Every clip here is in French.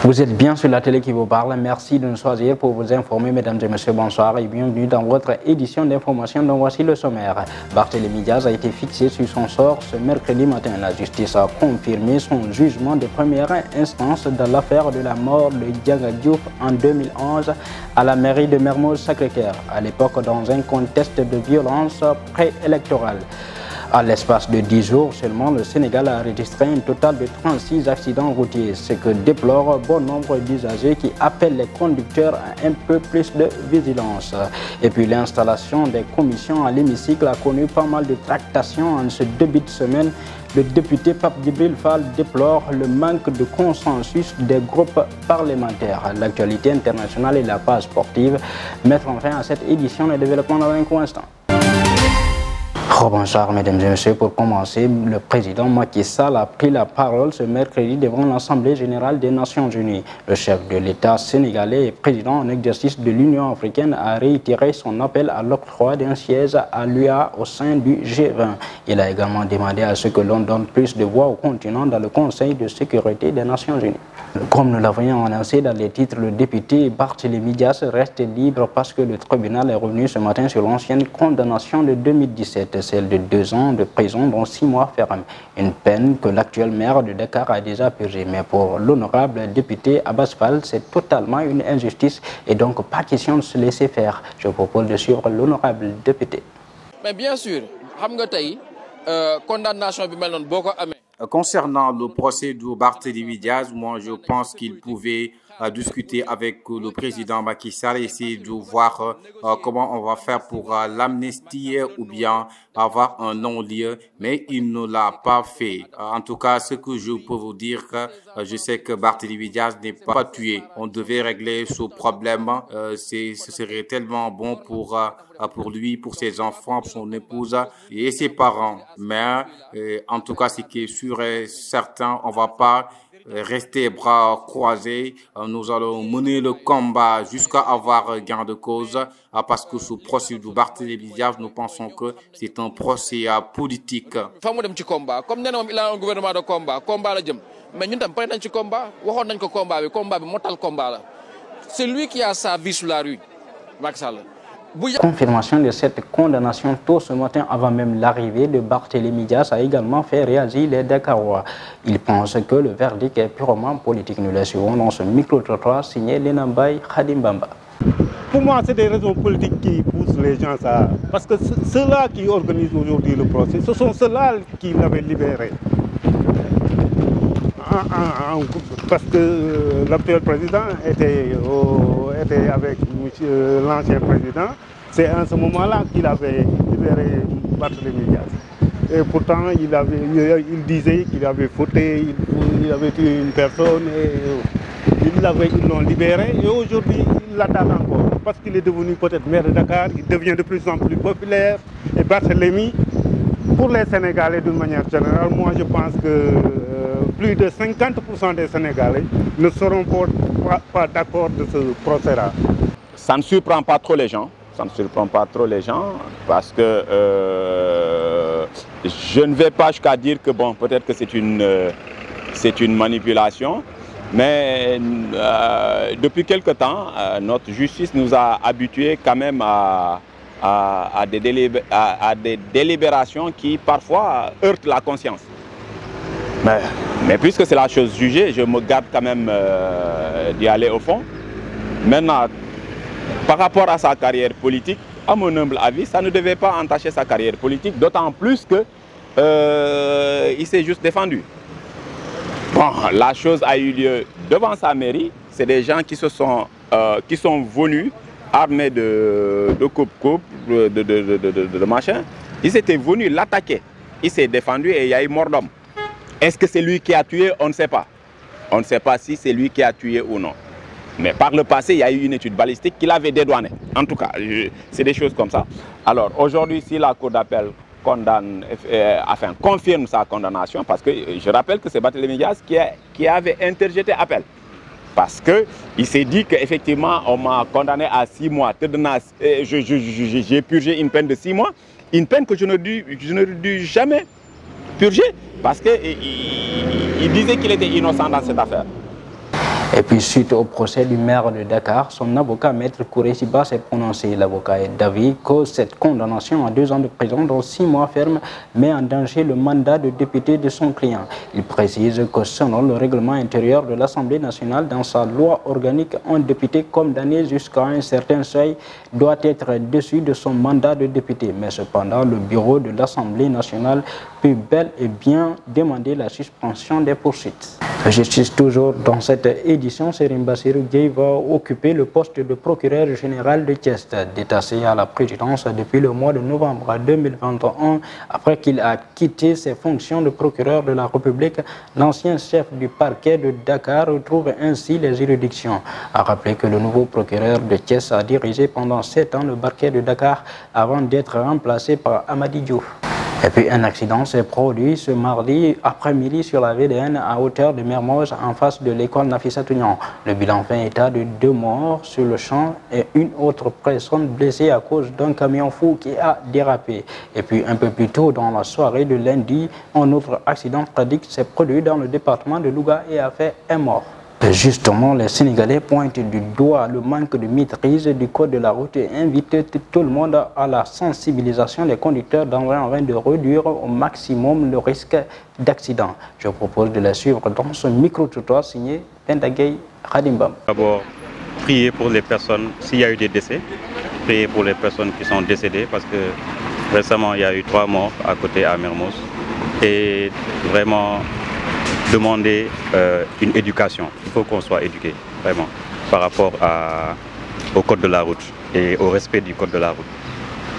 Vous êtes bien sur la télé qui vous parle. Merci de nous choisir pour vous informer, mesdames et messieurs. Bonsoir et bienvenue dans votre édition d'information. Donc voici le sommaire. Barthélémy Diaz a été fixé sur son sort ce mercredi matin. La justice a confirmé son jugement de première instance dans l'affaire de la mort de Diaga Diouf en 2011 à la mairie de Mermoz-Sacré-Cœur, à l'époque dans un contexte de violence préélectorale. À l'espace de 10 jours seulement, le Sénégal a enregistré un total de 36 accidents routiers, ce que déplore bon nombre d'usagers qui appellent les conducteurs à un peu plus de vigilance. Et puis l'installation des commissions à l'hémicycle a connu pas mal de tractations en ce début de semaine. Le député Pape Djibril Fall déplore le manque de consensus des groupes parlementaires. L'actualité internationale et la page sportive mettront fin à cette édition de développement dans un instant. Bonsoir mesdames et messieurs, pour commencer, le président Macky Sall a pris la parole ce mercredi devant l'Assemblée générale des Nations Unies. Le chef de l'État sénégalais et président en exercice de l'Union africaine a réitéré son appel à l'octroi d'un siège à l'UA au sein du G20. Il a également demandé à ce que l'on donne plus de voix au continent dans le Conseil de sécurité des Nations Unies. Comme nous l'avons annoncé dans les titres, le député Barthélémy Diaz reste libre parce que le tribunal est revenu ce matin sur l'ancienne condamnation de 2017, celle de 2 ans de prison dont 6 mois ferme. Une peine que l'actuel maire de Dakar a déjà purgée. Mais pour l'honorable député Abass Fall, c'est totalement une injustice et donc pas question de se laisser faire. Je propose de suivre l'honorable député. Mais bien sûr, condamnation bi mel non boko amé. Concernant le procès de Barthélémy Diaz, moi je pense qu'il pouvait discuter avec le président Macky Sall, essayer de voir comment on va faire pour l'amnistier ou bien avoir un non-lieu, mais il ne l'a pas fait. En tout cas, ce que je peux vous dire, je sais que Barthélémy Diaz n'est pas tué. On devait régler ce problème. Ce serait tellement bon pour lui, pour ses enfants, pour son épouse et ses parents. Mais en tout cas, ce qui est sûr et certain, on va pas rester bras croisés. Nous allons mener le combat jusqu'à avoir gain de cause parce que ce procès de Barthélémy Diaz, nous pensons que c'est un procès politique. Famu dem ci combat comme néna mom il a un gouvernement de combat la jëm mais ñun tam paré nañ ci combat waxon nañ ko combat bi motal combat la. C'est lui qui a sa vie sur la rue, Macky Sall. Confirmation de cette condamnation tôt ce matin avant même l'arrivée de Barthélémy Diaz a également fait réagir les Dakarois. Ils pensent que le verdict est purement politique. Nous le suivons dans ce micro-trottoir signé Lena Mbaye Khadim Bamba. Pour moi, c'est des raisons politiques qui poussent les gens à... Parce que ceux-là qui organisent aujourd'hui le procès, ce sont ceux-là qui l'avaient libéré. Parce que l'actuel président était avec l'ancien président. C'est à ce moment-là qu'il avait libéré Barthélémy Diaz. Et pourtant, il disait qu'il avait fauté, il avait tué une personne, et ils l'ont libéré. Et aujourd'hui, il l'attaque encore. Parce qu'il est devenu peut-être maire de Dakar, il devient de plus en plus populaire. Et Barthélémy, pour les Sénégalais d'une manière générale, moi je pense que plus de 50% des Sénégalais ne seront pas d'accord de ce procès-là. Ça ne surprend pas trop les gens. Ça ne surprend pas trop les gens parce que je ne vais pas jusqu'à dire que bon, peut-être que c'est une manipulation, mais depuis quelque temps, notre justice nous a habitués quand même à des délibérations qui parfois heurtent la conscience. Mais puisque c'est la chose jugée, je me garde quand même d'y aller au fond. Maintenant, par rapport à sa carrière politique, à mon humble avis, ça ne devait pas entacher sa carrière politique, d'autant plus que il s'est juste défendu. Bon, la chose a eu lieu devant sa mairie. C'est des gens qui sont venus armés de coupe-coupe, de machin. Ils étaient venus l'attaquer. Il s'est défendu et il y a eu mort d'homme. Est-ce que c'est lui qui a tué? On ne sait pas. On ne sait pas si c'est lui qui a tué ou non. Mais par le passé, il y a eu une étude balistique qui l'avait dédouané. En tout cas, c'est des choses comme ça. Alors aujourd'hui, si la Cour d'appel confirme sa condamnation, parce que je rappelle que c'est Barthélémy Diaz qui avait interjeté appel. parce qu'il s'est dit qu'effectivement, on m'a condamné à 6 mois. J'ai purgé une peine de 6 mois, une peine que je ne dû jamais purger, parce qu'il disait qu'il était innocent dans cette affaire. Et puis suite au procès du maire de Dakar, son avocat Maître Koureyssi-Ba s'est prononcé. L'avocat est d'avis que cette condamnation à 2 ans de prison dans 6 mois ferme met en danger le mandat de député de son client. Il précise que selon le règlement intérieur de l'Assemblée nationale, dans sa loi organique, un député condamné jusqu'à un certain seuil doit être déchu de son mandat de député. Mais cependant, le bureau de l'Assemblée nationale peut bel et bien demander la suspension des poursuites. Justice toujours dans cette édition, Serigne Bassirou Gueye va occuper le poste de procureur général de Thiès, détaché à la présidence depuis le mois de novembre 2021. Après qu'il a quitté ses fonctions de procureur de la République, l'ancien chef du parquet de Dakar retrouve ainsi les juridictions. A rappeler que le nouveau procureur de Thiès a dirigé pendant 7 ans le parquet de Dakar avant d'être remplacé par Amady Diouf. Et puis un accident s'est produit ce mardi après-midi sur la VDN à hauteur de Mermoz en face de l'école Nafissatou Niang. Le bilan fait état de 2 morts sur le champ et une autre personne blessée à cause d'un camion fou qui a dérapé. Et puis un peu plus tôt dans la soirée de lundi, un autre accident tragique s'est produit dans le département de Louga et a fait un mort. Justement, les Sénégalais pointent du doigt le manque de maîtrise du code de la route et invitent tout le monde à la sensibilisation des conducteurs afin de réduire au maximum le risque d'accident. Je propose de la suivre dans ce micro-tutoir signé Pendagay Khadimbam. D'abord, prier pour les personnes, s'il y a eu des décès, prier pour les personnes qui sont décédées parce que récemment il y a eu 3 morts à côté à Mermoz et vraiment demander une éducation. Il faut qu'on soit éduqué, vraiment, par rapport au code de la route et au respect du code de la route.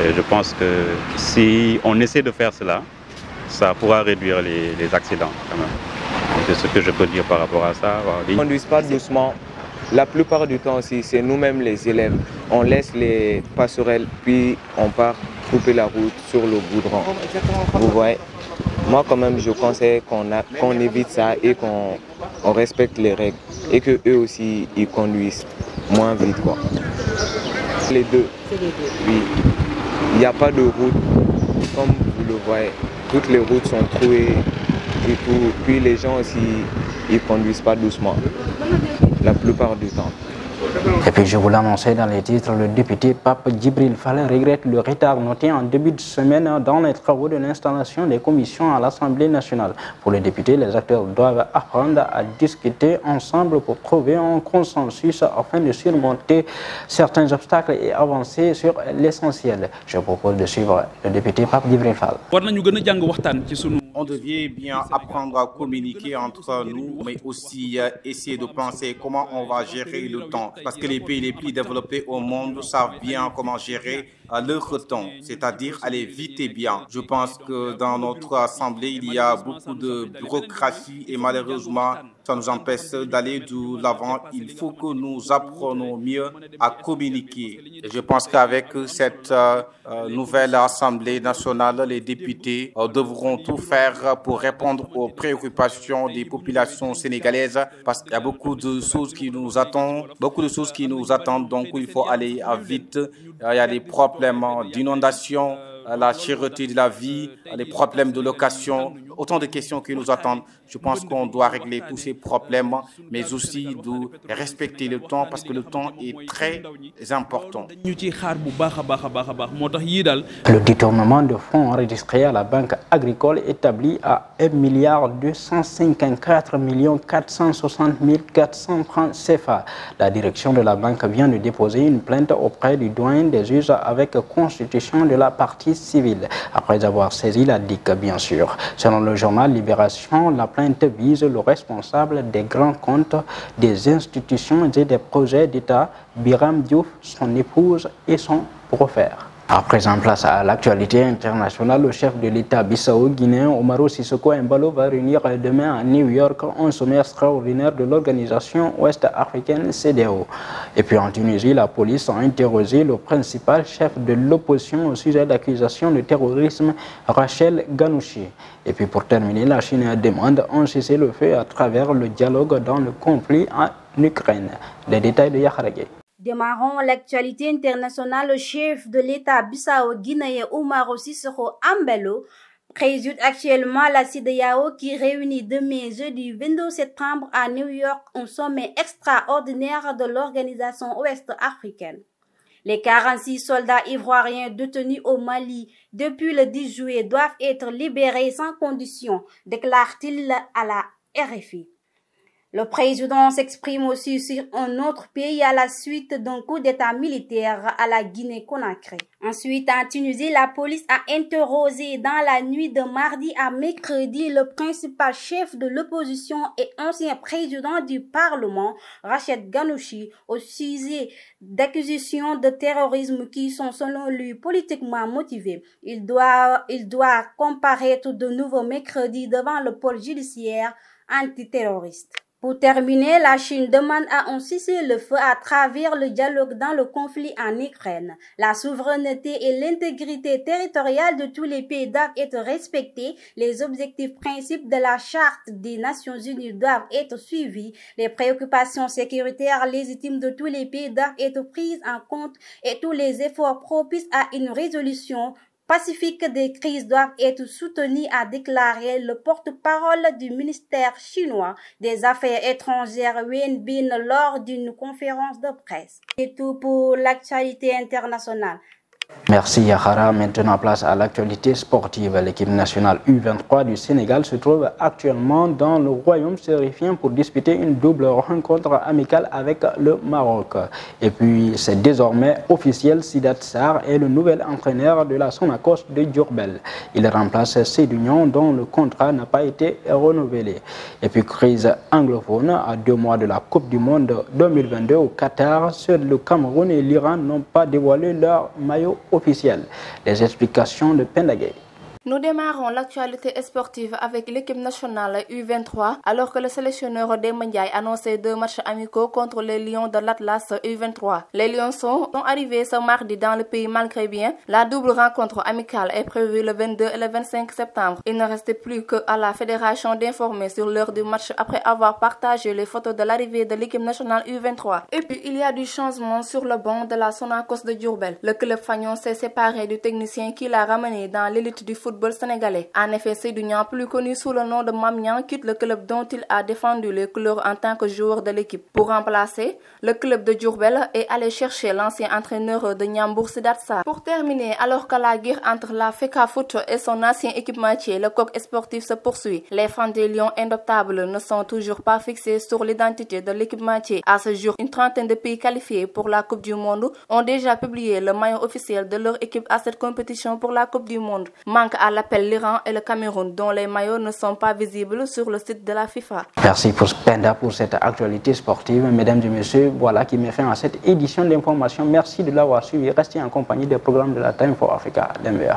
Et je pense que si on essaie de faire cela, ça pourra réduire les accidents quand même. C'est ce que je peux dire par rapport à ça. On ne conduise pas doucement. La plupart du temps aussi, c'est nous-mêmes les élèves. On laisse les passerelles, puis on part couper la route sur le goudron. Vous voyez? Moi, quand même, je conseille qu'on évite ça et qu'on respecte les règles et qu'eux aussi, ils conduisent moins vite, quoi. Les deux. Oui. Il n'y a pas de route, comme vous le voyez. Toutes les routes sont trouées et tout. Puis les gens aussi, ils ne conduisent pas doucement, la plupart du temps. Et puis je vous l'annonçais dans les titres, le député Pape Djibril Fall regrette le retard noté en début de semaine dans les travaux de l'installation des commissions à l'Assemblée nationale. Pour les députés, les acteurs doivent apprendre à discuter ensemble pour trouver un consensus afin de surmonter certains obstacles et avancer sur l'essentiel. Je propose de suivre le député Pape Djibril Fall. On devait bien apprendre à communiquer entre nous, mais aussi essayer de penser comment on va gérer le temps. Parce que les pays les plus développés au monde savent bien comment gérer leur temps, c'est-à-dire aller vite et bien. Je pense que dans notre assemblée, il y a beaucoup de bureaucratie et malheureusement, ça nous empêche d'aller de l'avant. Il faut que nous apprenions mieux à communiquer. Et je pense qu'avec cette nouvelle Assemblée nationale, les députés devront tout faire pour répondre aux préoccupations des populations sénégalaises parce qu'il y a beaucoup de choses qui nous attendent, donc il faut aller vite. Il y a des problèmes d'inondation, la cherté de la vie, les problèmes de location, autant de questions qui nous attendent. Je pense qu'on doit régler tous ces problèmes, mais aussi de respecter le temps parce que le temps est très important. Le détournement de fonds enregistré à la Banque agricole établi à 1,254 460 400 francs CFA. La direction de la banque vient de déposer une plainte auprès du doyen des juges avec constitution de la partie civile, après avoir saisi la DIC, bien sûr. Selon le journal Libération, la plainte vise le responsable des grands comptes des institutions et des projets d'État, Biram Diouf, son épouse et son beau-frère. À présent, place à l'actualité internationale. Le chef de l'État bissau-guinéen Umaro Sissoko Embalo va réunir demain à New York un sommet extraordinaire de l'organisation ouest-africaine CEDEAO. Et puis en Tunisie, la police a interrogé le principal chef de l'opposition au sujet d'accusations de terrorisme, Rachel Ghanouchi. Et puis pour terminer, la Chine demande un cessez-le-feu à travers le dialogue dans le conflit en Ukraine. Les détails de Yaharagé. Démarrons l'actualité internationale. Le chef de l'État bissau-guinéen Umaro Sissoko Embalo préside actuellement la CEDEAO qui réunit demain jeudi 22 septembre à New York un sommet extraordinaire de l'organisation ouest-africaine. Les 46 soldats ivoiriens détenus au Mali depuis le 10 juillet doivent être libérés sans condition, déclare-t-il à la RFI. Le président s'exprime aussi sur un autre pays à la suite d'un coup d'état militaire à la Guinée-Conakry. Ensuite, en Tunisie, la police a interrogé dans la nuit de mardi à mercredi le principal chef de l'opposition et ancien président du Parlement, Rachel Ghanouchi, au sujet d'accusations de terrorisme qui sont selon lui politiquement motivées. Il doit comparaître de nouveau mercredi devant le pôle judiciaire antiterroriste. Pour terminer, la Chine demande à un cessez-le-feu à travers le dialogue dans le conflit en Ukraine. La souveraineté et l'intégrité territoriale de tous les pays doivent être respectés. Les objectifs principes de la Charte des Nations Unies doivent être suivis. Les préoccupations sécuritaires légitimes de tous les pays doivent être prises en compte et tous les efforts propices à une résolution pacifique des crises doivent être soutenus, a déclaré le porte-parole du ministère chinois des Affaires étrangères Wen Bin lors d'une conférence de presse. C'est tout pour l'actualité internationale. Merci Yahara. Maintenant place à l'actualité sportive. L'équipe nationale U23 du Sénégal se trouve actuellement dans le royaume sérifien pour disputer une double rencontre amicale avec le Maroc. Et puis c'est désormais officiel, Sidat Sarr est le nouvel entraîneur de la Sonacos de Diourbel. Il remplace Sédunion dont le contrat n'a pas été renouvelé. Et puis crise anglophone à 2 mois de la Coupe du Monde 2022 au Qatar. Seuls le Cameroun et l'Iran n'ont pas dévoilé leur maillot officiel. Les explications de Pendagay. Nous démarrons l'actualité sportive avec l'équipe nationale U23 alors que le sélectionneur des Mondiales annonçait 2 matchs amicaux contre les Lions de l'Atlas U23. Les Lionceaux sont arrivés ce mardi dans le pays malgré bien. La double rencontre amicale est prévue le 22 et le 25 septembre. Il ne restait plus qu'à la fédération d'informer sur l'heure du match après avoir partagé les photos de l'arrivée de l'équipe nationale U23. Et puis il y a du changement sur le banc de la Sonacos de Diourbel. Le club fagnon s'est séparé du technicien qui l'a ramené dans l'élite du football sénégalais. En effet, Sédunian, plus connu sous le nom de Mamnian, quitte le club dont il a défendu les couleurs en tant que joueur de l'équipe. Pour remplacer, le club de Diourbel est allé chercher l'ancien entraîneur de Niambour, Sidat Sarr. Pour terminer, alors que la guerre entre la FECA Foot et son ancien équipementier, le coq sportif se poursuit, les fans des Lions indoptables ne sont toujours pas fixés sur l'identité de l'équipementier. À ce jour, une trentaine de pays qualifiés pour la Coupe du Monde ont déjà publié le maillot officiel de leur équipe à cette compétition pour la Coupe du Monde. Manque à l'appel l'Iran et le Cameroun, dont les maillots ne sont pas visibles sur le site de la FIFA. Merci pour Penda pour cette actualité sportive. Mesdames et messieurs, voilà qui met fin à cette édition d'information. Merci de l'avoir suivi. Restez en compagnie des programmes de la Time for Africa. Denver.